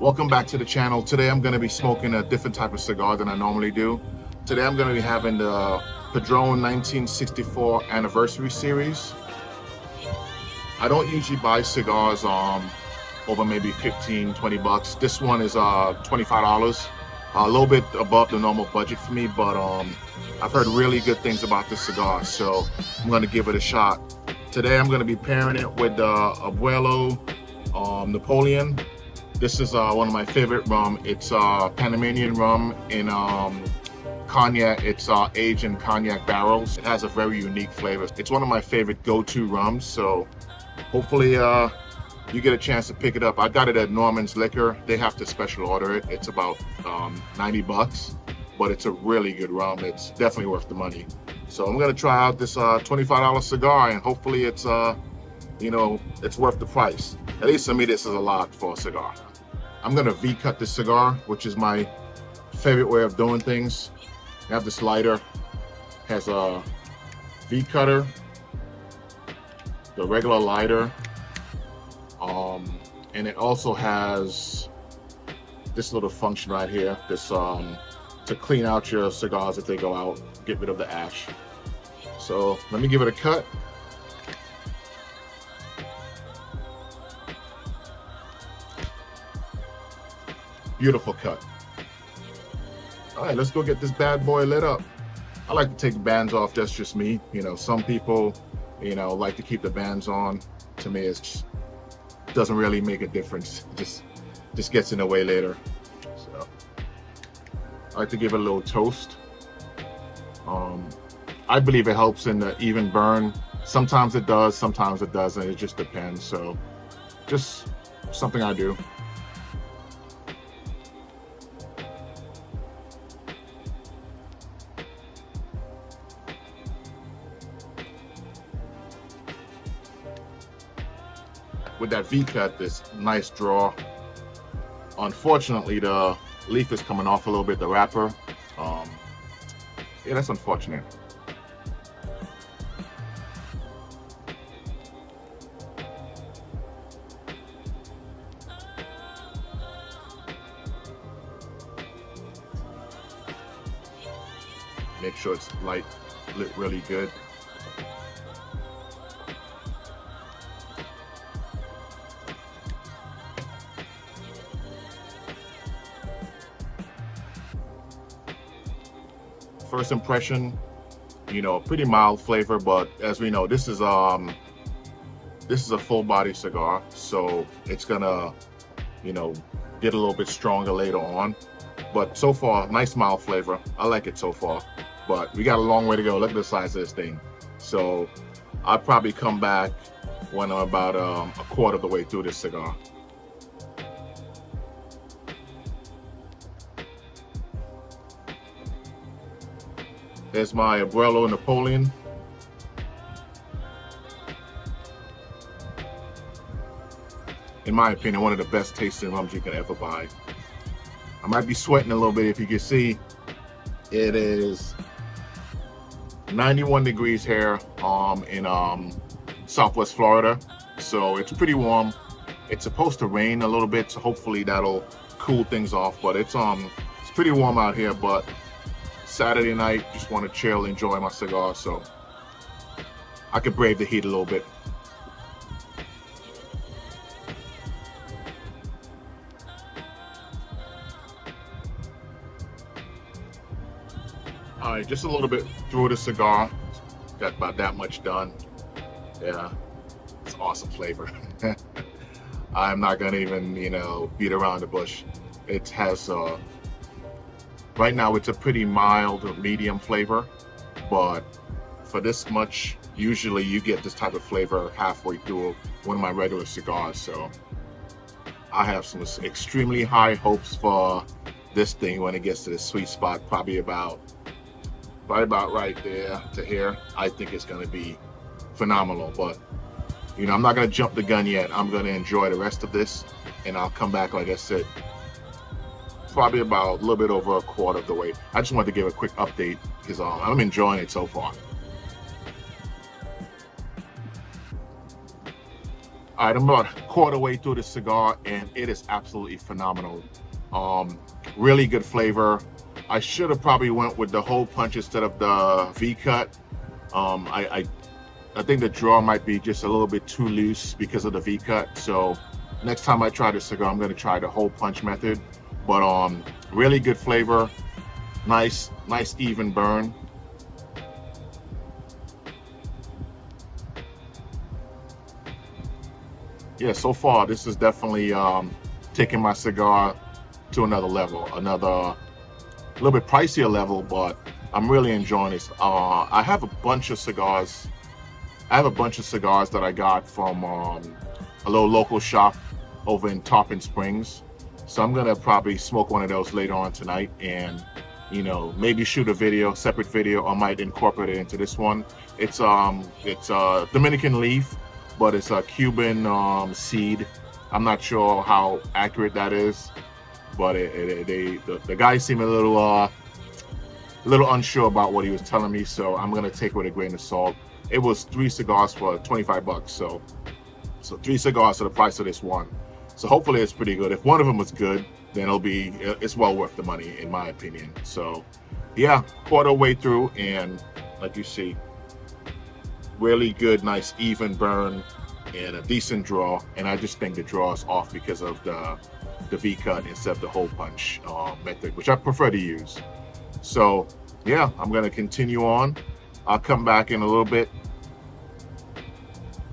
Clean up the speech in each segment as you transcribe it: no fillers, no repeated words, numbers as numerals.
Welcome back to the channel. Today I'm going to be smoking a different type of cigar than I normally do. Today I'm going to be having the Padron 1964 Anniversary Series. I don't usually buy cigars over maybe 15-20 bucks. This one is $25, a little bit above the normal budget for me, but I've heard really good things about this cigar, so I'm going to give it a shot. Today I'm going to be pairing it with the Abuelo Napoleon. This is one of my favorite rum. It's Panamanian rum in cognac. It's aged in cognac barrels. It has a very unique flavor. It's one of my favorite go-to rums, so hopefully you get a chance to pick it up. I got it at Norman's Liquor. They have to special order it. It's about 90 bucks, but it's a really good rum. It's definitely worth the money. So I'm gonna try out this $25 cigar, and hopefully it's it's worth the price. At least to me, this is a lot for a cigar. I'm gonna V-cut this cigar, which is my favorite way of doing things. I have this lighter, has a V-cutter, the regular lighter, and it also has this little function right here, this to clean out your cigars if they go out, get rid of the ash. So let me give it a cut. Beautiful cut. All right, let's go get this bad boy lit up. I like to take the bands off. That's just me. Some people, like to keep the bands on. To me, it doesn't really make a difference. It just gets in the way later. So I like to give it a little toast. I believe it helps in the even burn. Sometimes it does, sometimes it doesn't. It just depends. So just something I do. With that V-cut, this nice draw. Unfortunately, the leaf is coming off a little bit, the wrapper. Yeah, that's unfortunate. Make sure it's lit really good. First impression, pretty mild flavor, but as we know, this is a full body cigar, so it's gonna, get a little bit stronger later on. But so far, nice mild flavor. I like it so far, but we got a long way to go. Look at the size of this thing. So I'll probably come back when I'm about a quarter of the way through this cigar. There's my Abuelo Napoleon. In my opinion, one of the best tasting rums you can ever buy. I might be sweating a little bit. If you can see, it is 91 degrees here in Southwest Florida. So it's pretty warm. It's supposed to rain a little bit, so hopefully that'll cool things off. But it's pretty warm out here, but Saturday night, just want to chill, enjoy my cigar, so I could brave the heat a little bit. All right, just a little bit through the cigar. Got about that much done. Yeah, it's awesome flavor. I'm not gonna even, beat around the bush. It has right now, it's a pretty mild or medium flavor, but for this much, usually you get this type of flavor halfway through one of my regular cigars. So I have some extremely high hopes for this thing when it gets to the sweet spot, probably about right there to here. I think it's going to be phenomenal, but I'm not going to jump the gun yet. I'm going to enjoy the rest of this, and I'll come back, like I said, probably about a little bit over a quarter of the way. I just wanted to give a quick update because I'm enjoying it so far. All right, I'm about a quarter way through the cigar, and it is absolutely phenomenal. Really good flavor. I should have probably went with the hole punch instead of the V-cut. I think the draw might be just a little bit too loose because of the V-cut. So next time I try the cigar, I'm going to try the hole punch method. But really good flavor, nice even burn. Yeah, so far this is definitely taking my cigar to another level, a little bit pricier level, but I'm really enjoying this. I have a bunch of cigars. That I got from a little local shop over in Tarpon Springs. So I'm gonna probably smoke one of those later on tonight, and maybe shoot a separate video. I might incorporate it into this one. It's Dominican leaf, but it's a Cuban seed. I'm not sure how accurate that is, but the guy seemed a little unsure about what he was telling me, so I'm gonna take it with a grain of salt. It was 3 cigars for 25 bucks, so 3 cigars for the price of this one. So hopefully it's pretty good. If one of them was good, then it's well worth the money, in my opinion. So yeah, quarter way through, and like you see, really good, nice even burn and a decent draw. And I just think the draw is off because of the V-cut instead of the hole punch method, which I prefer to use. So yeah, I'm gonna continue on. I'll come back in a little bit.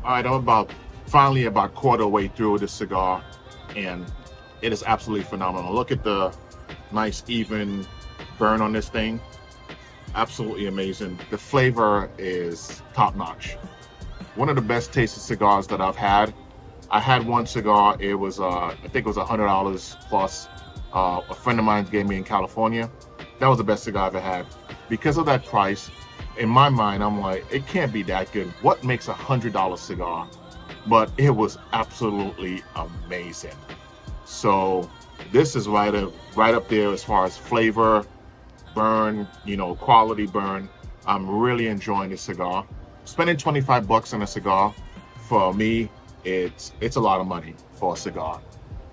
All right, I'm finally about quarter way through this cigar, and it is absolutely phenomenal. Look at the nice even burn on this thing. Absolutely amazing. The flavor is top notch. One of the best tasted cigars that I've had. I had one cigar, it was I think it was $100 plus. A friend of mine gave me in California. That was the best cigar I've ever had. Because of that price, in my mind, I'm like, it can't be that good. What makes $100 cigar? But it was absolutely amazing. So this is right up there as far as flavor, burn, quality burn. I'm really enjoying this cigar. Spending 25 bucks on a cigar, for me, it's a lot of money for a cigar.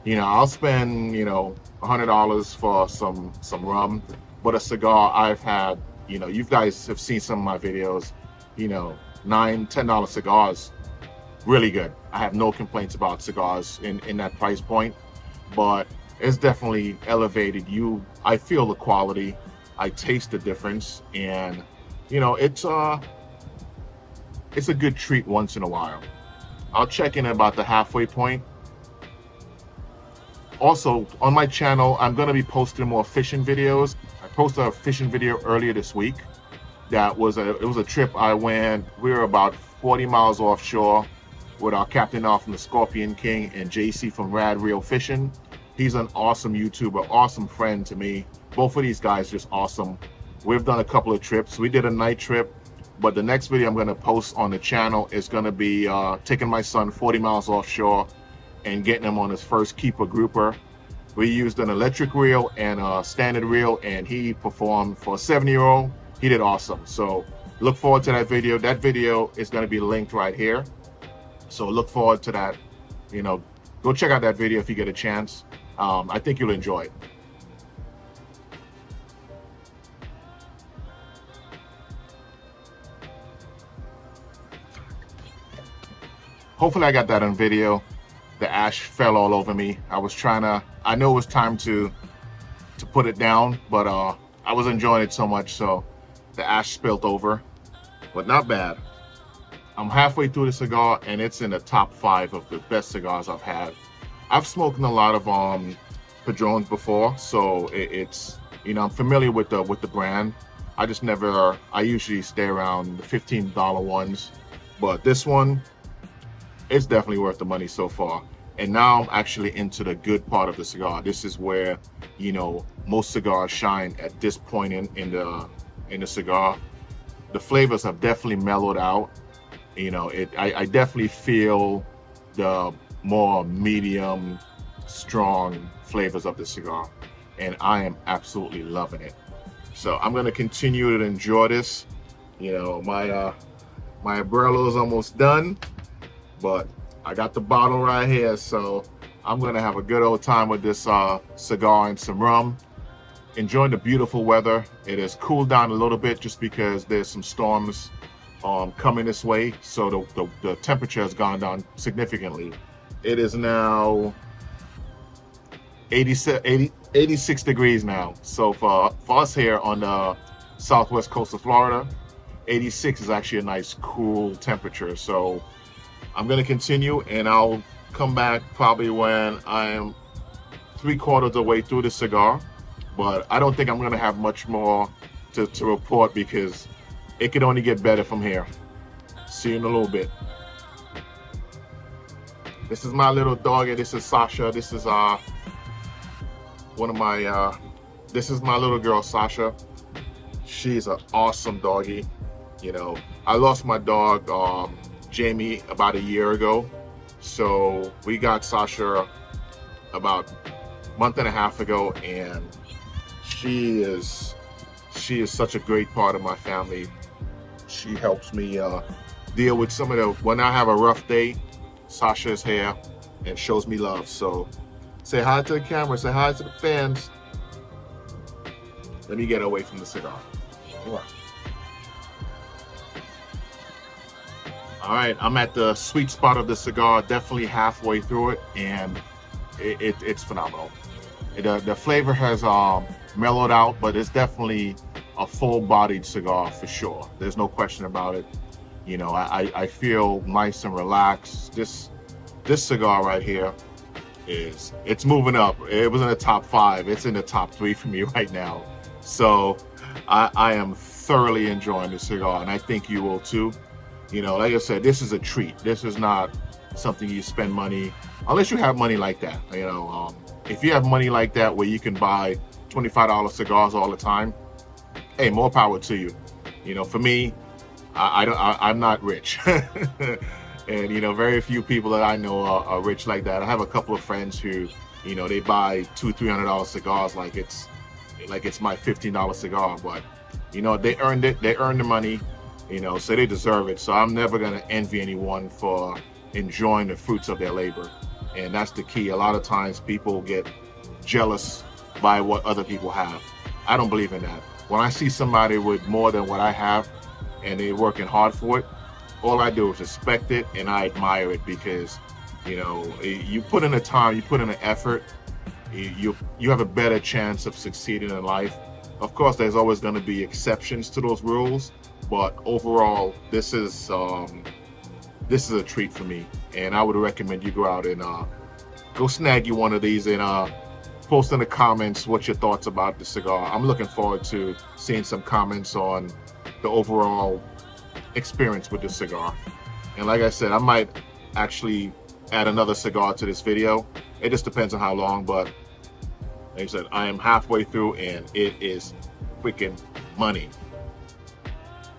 I'll spend, $100 for some rum, but a cigar I've had, you guys have seen some of my videos, $9, $10 cigars, really good. I have no complaints about cigars in that price point, but it's definitely elevated. I feel the quality, I taste the difference, and it's a good treat once in a while. I'll check in about the halfway point. Also, on my channel, I'm going to be posting more fishing videos. I posted a fishing video earlier this week. It was a trip I went. We were about 40 miles offshore with our captain off from the Scorpion King and JC from Rad Real Fishing. He's an awesome YouTuber, awesome friend to me. Both of these guys just awesome. We've done a couple of trips. We did a night trip, but the next video I'm going to post on the channel is going to be taking my son 40 miles offshore and getting him on his first keeper grouper. We used an electric reel and a standard reel, and he performed for a 7-year-old. He did awesome. So look forward to that video. That video is going to be linked right here. So look forward to that. Go check out that video if you get a chance. I think you'll enjoy it. Hopefully I got that on video. The ash fell all over me. I know it was time to put it down, but I was enjoying it so much, so the ash spilled over, but not bad. I'm halfway through the cigar, and it's in the top 5 of the best cigars I've had. I've smoked a lot of Padrones before, so it's I'm familiar with the brand. I usually stay around the $15 ones, but this one, it's definitely worth the money so far. And now I'm actually into the good part of the cigar. This is where, most cigars shine at this point in the cigar. The flavors have definitely mellowed out. I definitely feel the more medium, strong flavors of the cigar, and I am absolutely loving it. So I'm going to continue to enjoy this. My Abrelo is almost done, but I got the bottle right here, so I'm gonna have a good old time with this cigar and some rum. Enjoying the beautiful weather. It has cooled down a little bit just because there's some storms coming this way, so the temperature has gone down significantly. It is now 86 degrees now. So for us here on the southwest coast of Florida, 86 is actually a nice cool temperature. So I'm going to continue, and I'll come back probably when I am 3/4 of the way through the cigar. But I don't think I'm going to have much more to report because it could only get better from here. See you in a little bit. This is my little doggy. This is Sasha. This is one of my this is my little girl, Sasha. She's an awesome doggy. You know, I lost my dog Jamie about a year ago, so we got Sasha about a month and a half ago, and she is such a great part of my family. She helps me deal with some of the, when I have a rough day, Sasha is here and shows me love. So say hi to the camera, say hi to the fans. Let me get away from the cigar. All right, I'm at the sweet spot of the cigar, definitely halfway through it, and it's phenomenal. The flavor has mellowed out, but it's definitely a full-bodied cigar for sure. There's no question about it. You know, I feel nice and relaxed. This cigar right here it's moving up. It was in the top 5. It's in the top 3 for me right now. So I am thoroughly enjoying this cigar, and I think you will too. You know, like I said, this is a treat. This is not something you spend money, unless you have money like that. You know, if you have money like that where you can buy $25 cigars all the time, hey, more power to you. You know, for me, I'm not rich. And, you know, very few people that I know are rich like that. I have a couple of friends who, you know, they buy $200-300 cigars like it's my $15 cigar. But, you know, they earned it. They earned the money, you know, so they deserve it. So I'm never going to envy anyone for enjoying the fruits of their labor. And that's the key. A lot of times people get jealous by what other people have. I don't believe in that. When I see somebody with more than what I have and they're working hard for it, all I do is respect it and I admire it, because, you know, you put in the time, you put in the effort, you have a better chance of succeeding in life. Of course, there's always going to be exceptions to those rules, but overall, this is a treat for me, and I would recommend you go out and go snag you one of these and post in the comments what your thoughts about the cigar. I'm looking forward to seeing some comments on the overall experience with this cigar. And like I said, I might actually add another cigar to this video. It just depends on how long, but like I said, I am halfway through and it is freaking money.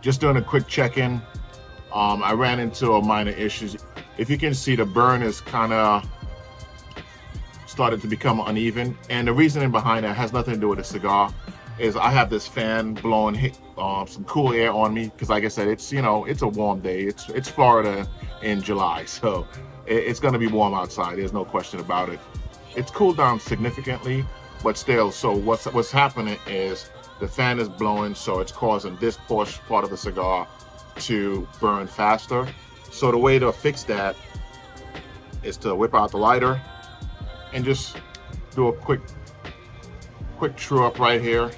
Just doing a quick check-in. I ran into a minor issues. If you can see, the burn is kind of started to become uneven, and the reasoning behind that has nothing to do with the cigar. Is I have this fan blowing some cool air on me, because like I said, it's, you know, it's a warm day. It's Florida in July, so it's going to be warm outside. There's no question about it. It's cooled down significantly, but still. So what's happening is the fan is blowing, so it's causing this part of the cigar to burn faster. So the way to fix that is to whip out the lighter and just do a quick true up right here.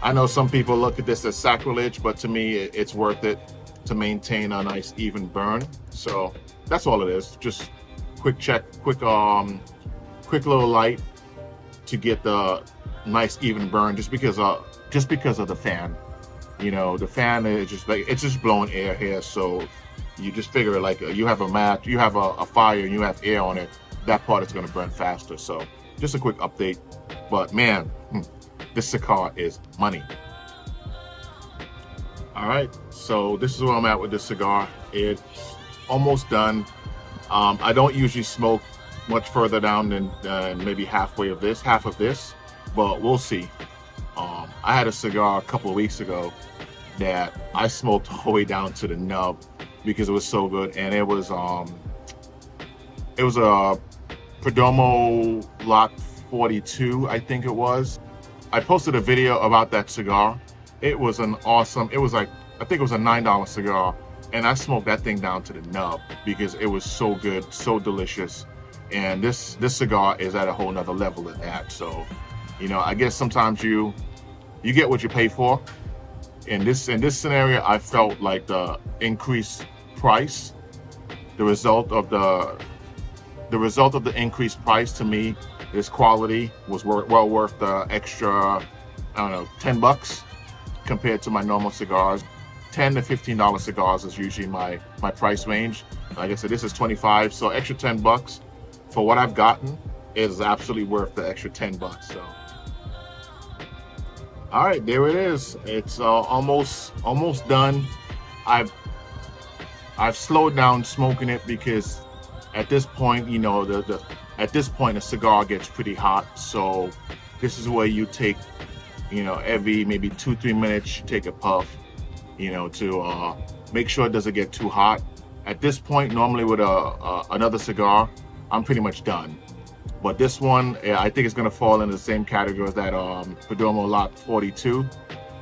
I know some people look at this as sacrilege, but to me, it's worth it to maintain a nice even burn. So that's all it is. Just quick check, quick little light to get the nice even burn. Just because of the fan. You know, the fan is just like, it's just blowing air here. So you just figure, like, you have a mat, you have a fire, and you have air on it. That part is going to burn faster. So just a quick update. But man, this cigar is money. All right, so this is where I'm at with this cigar. It's almost done. I don't usually smoke much further down than maybe half of this, but we'll see. I had a cigar a couple of weeks ago that I smoked all the way down to the nub because it was so good, and it was It was a Perdomo Lot 42, I think it was. I posted a video about that cigar. It was an awesome, it was like, I think it was a $9 cigar. And I smoked that thing down to the nub because it was so good, so delicious. And this cigar is at a whole nother level than that. So, you know, I guess sometimes you get what you pay for. In this scenario, I felt like the increased price, the result of the increased price to me, this quality was well worth the extra, I don't know, $10 compared to my normal cigars. $10 to $15 cigars is usually my price range. Like I said, this is 25, so extra $10 for what I've gotten is absolutely worth the extra $10. So, all right, there it is. It's almost done. I've slowed down smoking it because at this point, you know, at this point the cigar gets pretty hot. So this is where you take, you know, every maybe 2-3 minutes you take a puff, you know, to make sure it doesn't get too hot. At this point, normally with another cigar, I'm pretty much done. But this one, I think it's gonna fall in the same category as that Perdomo Lot 42,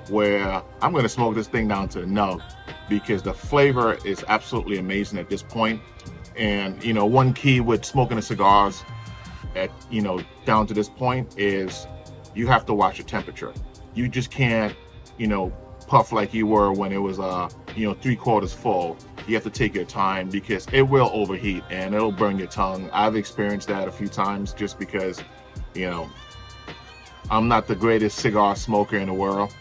where I'm gonna smoke this thing down to the nub because the flavor is absolutely amazing at this point. And, you know, one key with smoking the cigars at, you know, down to this point is you have to watch the temperature. You just can't, you know, puff like you were when it was, you know, 3/4 full. You have to take your time because it will overheat and it'll burn your tongue. I've experienced that a few times just because, you know, I'm not the greatest cigar smoker in the world.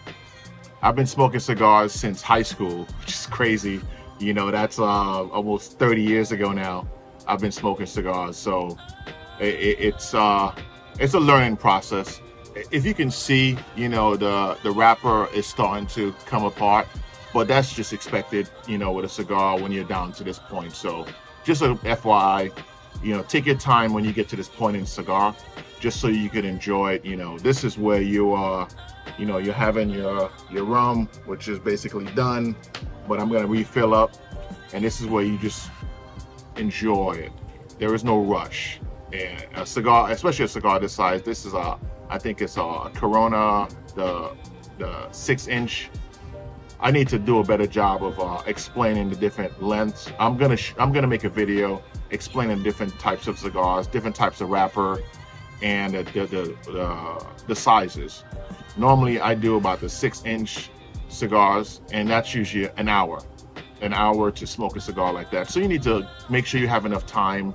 I've been smoking cigars since high school, which is crazy. You know, that's almost 30 years ago now. I've been smoking cigars, so it's a learning process. If you can see, you know, the wrapper is starting to come apart, but that's just expected, you know, with a cigar when you're down to this point. So just a FYI, you know, take your time when you get to this point in a cigar, just so you can enjoy it. You know, this is where you are, you know, you're having your rum, which is basically done, but I'm gonna refill up, and this is where you just enjoy it. There is no rush. And a cigar, especially a cigar this size, this is I think it's a Corona, the 6-inch. I need to do a better job of explaining the different lengths. I'm gonna make a video explaining different types of cigars, different types of wrapper, and the sizes. Normally I do about the 6-inch cigars, and that's usually an hour to smoke a cigar like that. So you need to make sure you have enough time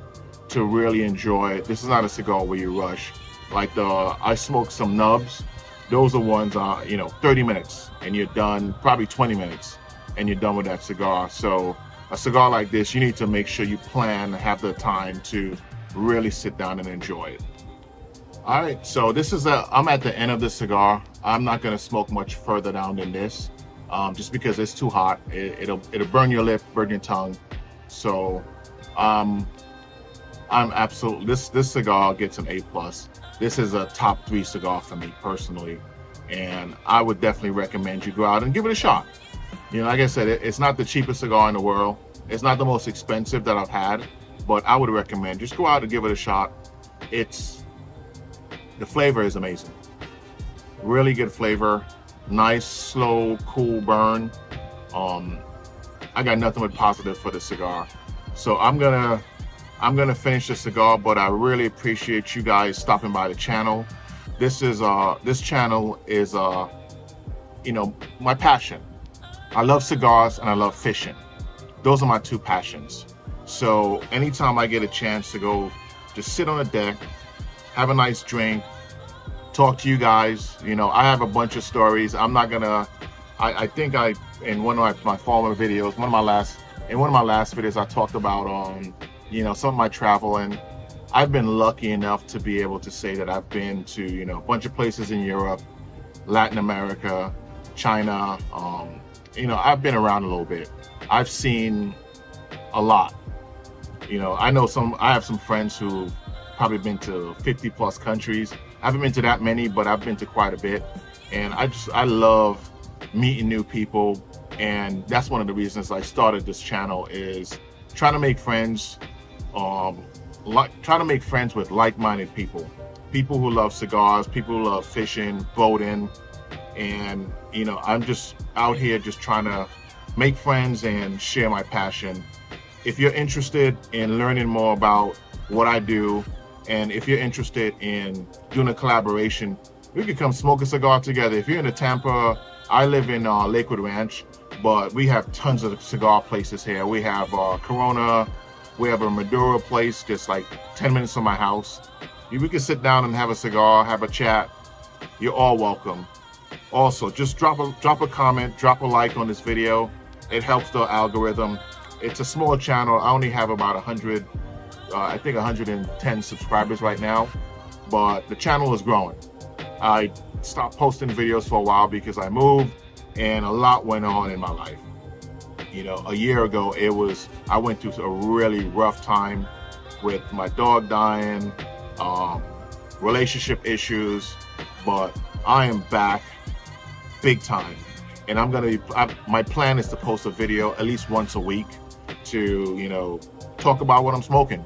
to really enjoy it. This is not a cigar where you rush. Like I smoked some nubs. Those are ones, you know, 30 minutes and you're done, probably 20 minutes and you're done with that cigar. So a cigar like this, you need to make sure you plan, have the time to really sit down and enjoy it. All right, so this is I'm at the end of the cigar. I'm not gonna smoke much further down than this, just because it's too hot. It'll burn your lip, burn your tongue. So I'm absolutely, this cigar gets an A+. This is a top 3 cigar for me personally, and I would definitely recommend you go out and give it a shot. You know, like I said, it's not the cheapest cigar in the world. It's not the most expensive that I've had, but I would recommend just go out and give it a shot. The flavor is amazing. Really good flavor, nice, slow, cool burn. I got nothing but positive for the cigar. So I'm gonna finish the cigar, but I really appreciate you guys stopping by the channel. This channel is you know, my passion. I love cigars and I love fishing. Those are my 2 passions. So anytime I get a chance to go just sit on a deck, have a nice drink, talk to you guys, you know, I have a bunch of stories. I'm not gonna, I think in one of my former videos, in one of my last videos, I talked about you know, some of my travel, and I've been lucky enough to be able to say that I've been to, you know, a bunch of places in Europe, Latin America, China. You know, I've been around a little bit. I've seen a lot. You know, I have some friends who've probably been to 50+ countries. I haven't been to that many, but I've been to quite a bit. And I love meeting new people. And that's one of the reasons I started this channel, is trying to make friends, try to make friends with like-minded people, people who love cigars, people who love fishing, boating, and you know, I'm just out here just trying to make friends and share my passion. If you're interested in learning more about what I do, and if you're interested in doing a collaboration, we could come smoke a cigar together. If you're in the Tampa, I live in Lakewood Ranch, but we have tons of cigar places here. We have Corona, we have a Maduro place just like 10 minutes from my house. We can sit down and have a cigar, have a chat. You're all welcome. Also, just drop a comment, drop a like on this video. It helps the algorithm. It's a small channel. I only have about 100, I think 110 subscribers right now, but the channel is growing. I stopped posting videos for a while because I moved and a lot went on in my life. You know, a year ago, I went through a really rough time with my dog dying, relationship issues, but I am back big time. And my plan is to post a video at least once a week to, you know, talk about what I'm smoking,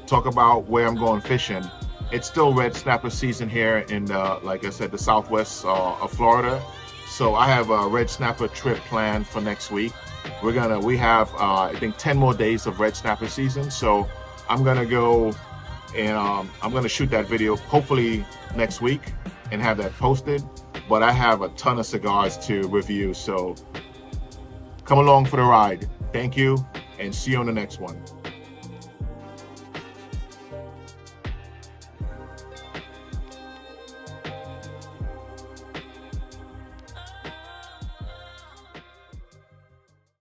talk about where I'm going fishing. It's still red snapper season here in, like I said, the southwest of Florida. So I have a red snapper trip planned for next week. We have, I think 10 more days of red snapper season. So I'm gonna go and I'm gonna shoot that video hopefully next week and have that posted. But I have a ton of cigars to review, so come along for the ride. Thank you, and see you on the next one.